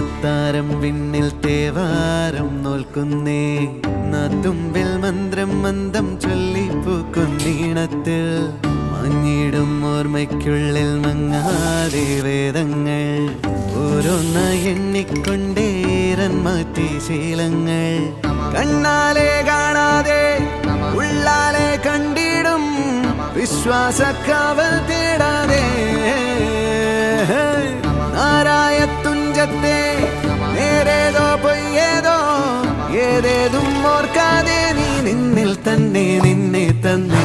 അത്താരം വിണ്ണിൽ തേവാരം നോൽക്കുന്നേ നാത്തുമ്പിൽ മന്ത്രം മന്ദം ചൊല്ലിപ്പൂക്കുന്നീണത്തിൽ മഞ്ഞിടും ഓർമ്മയ്ക്കുള്ളിൽ മങ്ങാതെ വേദങ്ങൾ ഓരോന്ന് എണ്ണിക്കൊണ്ടേരൻ മാറ്റി ശീലങ്ങൾ കണ്ണാലെ കാണാതെ ഉള്ളാലെ കണ്ടിടും വിശ്വാസക്കാവൽ തേടാതെ നാരായ തുഞ്ചത്തെ നേരേതോ പൊയ്യേതോ ഏതേതും ഓർക്കാതെ നീ നിന്നിൽ തന്നെ നിന്നെ തന്നെ